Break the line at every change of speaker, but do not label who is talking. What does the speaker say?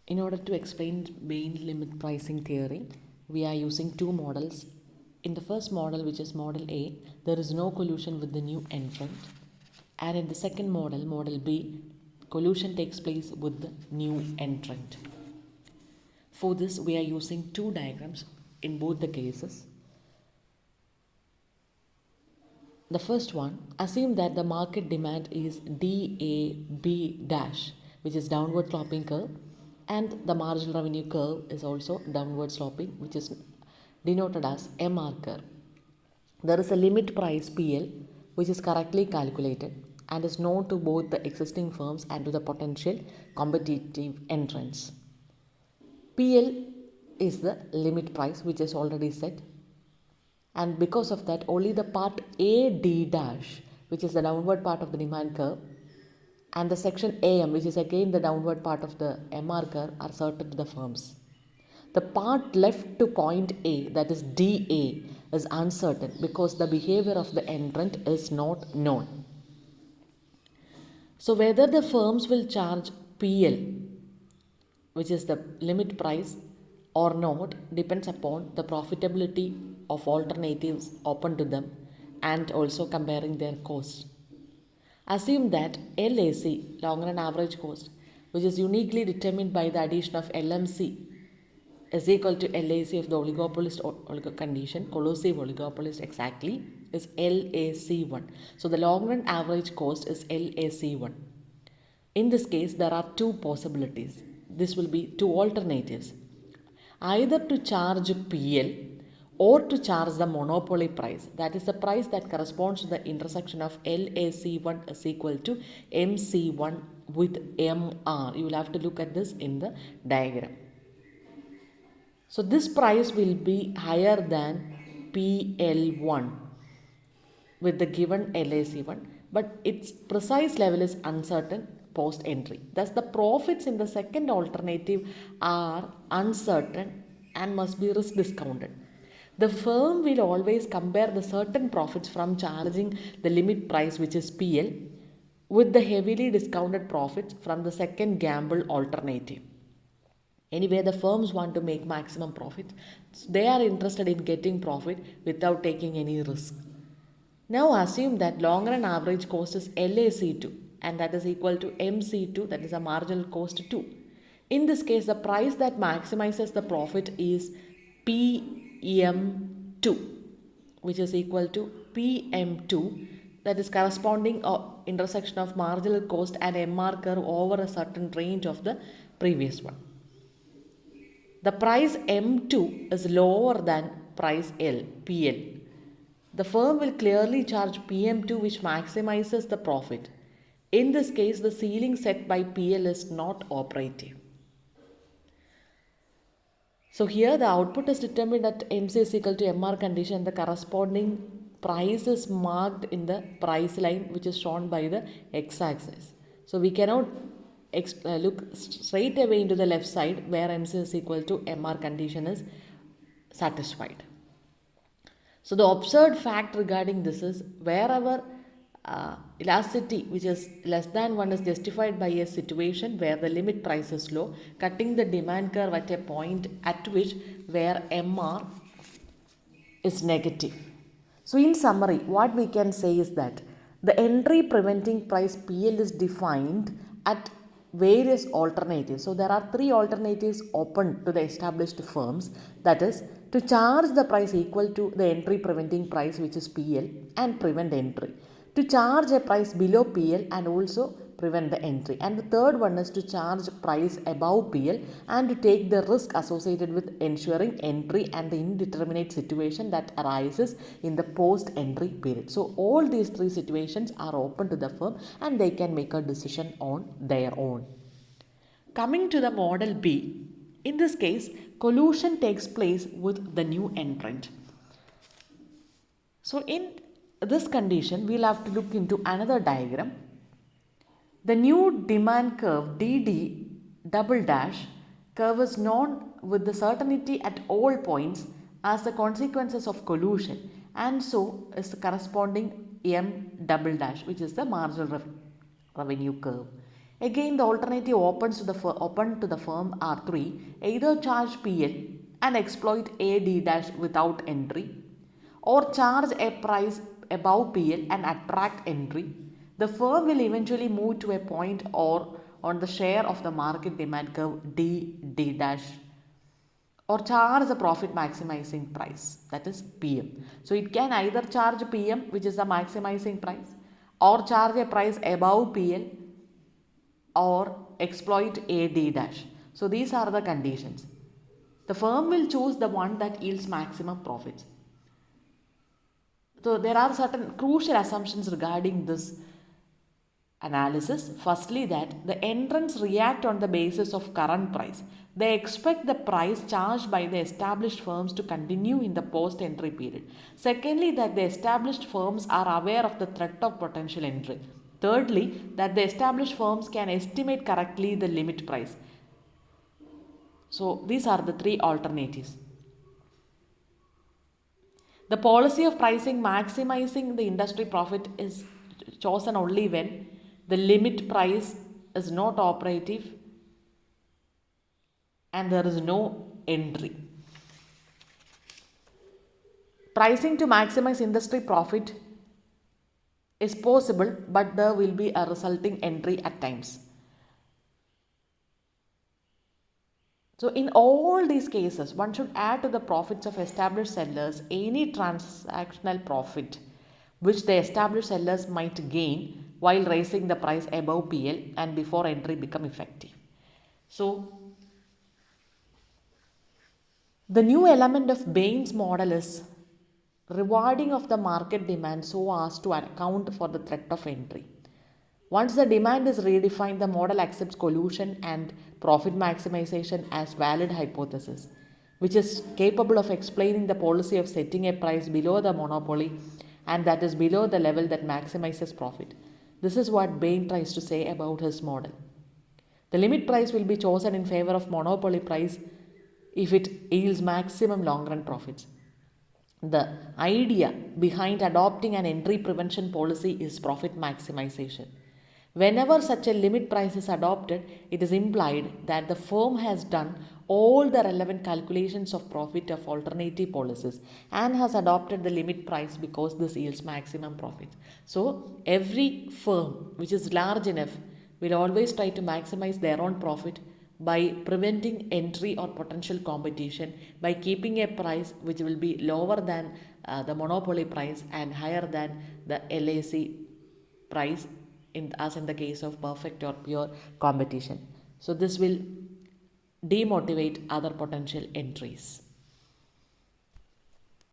In order to explain main limit pricing theory, we are using two models. In the first model, which is model A, there is no collusion with the new entrant. And in the second model, model B, collusion takes place with the new entrant. For this, we are using two diagrams in both the cases. The first one, assume that the market demand is DAB dash, which is downward sloping curve, and the marginal revenue curve is also downward sloping, which is denoted as MR curve. There is a limit price PL, which is correctly calculated and is known to both the existing firms and to the potential competitive entrants. PL is the limit price, which is already set, and because of that only the part AD dash, which is the downward part of the demand curve, and the section AM, which is again the downward part of the MR curve, are certain to the firms. The part left to point A, that is DA, is uncertain because the behavior of the entrant is not known. So whether the firms will charge PL, which is the limit price, or not depends upon the profitability of alternatives open to them and also comparing their costs. Assume that LAC, long run average cost, which is uniquely determined by the addition of LMC, is equal to LAC of the oligopolist condition, collusive oligopolist exactly, is LAC1. So the long run average cost is LAC1. In this case, there are two possibilities. This will be two alternatives. Either to charge PL or to charge the monopoly price, that is the price that corresponds to the intersection of LAC1 is equal to MC1 with MR. You will have to look at this in the diagram. So this price will be higher than PL1 with the given LAC1, but its precise level is uncertain post entry. Thus, the profits in the second alternative are uncertain and must be risk discounted. The firm will always compare the certain profits from charging the limit price, which is PL, with the heavily discounted profits from the second gamble alternative. Anyway, the firms want to make maximum profit. They are interested in getting profit without taking any risk. Now assume that long run average cost is LAC2 and that is equal to MC2, that is a marginal cost 2. In this case, the price that maximizes the profit is PM2, which is equal to PM2, that is corresponding intersection of marginal cost and MR curve over a certain range of the previous one. The price M2 is lower than price PL. The firm will clearly charge PM2, which maximizes the profit. In this case, the ceiling set by PL is not operative. So here the output is determined at MC is equal to MR condition. The corresponding price is marked in the price line, which is shown by the x-axis. So we cannot look straight away into the left side where MC is equal to MR condition is satisfied. So the observed fact regarding this is wherever elasticity, which is less than 1, is justified by a situation where the limit price is low, cutting the demand curve at a point at which where MR is negative. So in summary, what we can say is that the entry preventing price PL is defined at various alternatives. So there are three alternatives open to the established firms, that is to charge the price equal to the entry preventing price, which is PL, and prevent entry, to charge a price below PL and also prevent the entry, and the third one is to charge price above PL and to take the risk associated with ensuring entry and the indeterminate situation that arises in the post entry period. So all these three situations are open to the firm and they can make a decision on their own. Coming to the model B, in this case, collusion takes place with the new entrant. So in this condition, we'll have to look into another diagram. The new demand curve DD double dash curve is known with the certainty at all points as the consequences of collusion, and so is the corresponding M double dash, which is the marginal revenue curve. Again, the alternative open to the firm are three: either charge PL and exploit AD dash without entry, or charge a price above PL and attract entry. The firm will eventually move to a point or on the share of the market demand curve D dash, or charge a profit maximizing price, that is PM. So it can either charge PM, which is the maximizing price, or charge a price above PL, or exploit AD dash. So these are the conditions. The firm will choose the one that yields maximum profits. So there are certain crucial assumptions regarding this analysis. Firstly, that the entrants react on the basis of current price. They expect the price charged by the established firms to continue in the post-entry period. Secondly, that the established firms are aware of the threat of potential entry. Thirdly, that the established firms can estimate correctly the limit price. So these are the three alternatives. The policy of pricing maximizing the industry profit is chosen only when the limit price is not operative and there is no entry. Pricing to maximize industry profit is possible, but there will be a resulting entry at times. So in all these cases, one should add to the profits of established sellers any transactional profit which the established sellers might gain while raising the price above PL and before entry become effective. So the new element of Bain's model is rewarding of the market demand so as to account for the threat of entry. Once the demand is redefined, the model accepts collusion and profit maximization as valid hypothesis, which is capable of explaining the policy of setting a price below the monopoly and that is below the level that maximizes profit. This is what Bain tries to say about his model. The limit price will be chosen in favor of monopoly price if it yields maximum long-run profits. The idea behind adopting an entry prevention policy is profit maximization. Whenever such a limit price is adopted, it is implied that the firm has done all the relevant calculations of profit of alternative policies and has adopted the limit price because this yields maximum profit. So, every firm which is large enough will always try to maximize their own profit by preventing entry or potential competition, by keeping a price which will be lower than the monopoly price and higher than the LAC price, as in the case of perfect or pure competition. So this will demotivate other potential entries.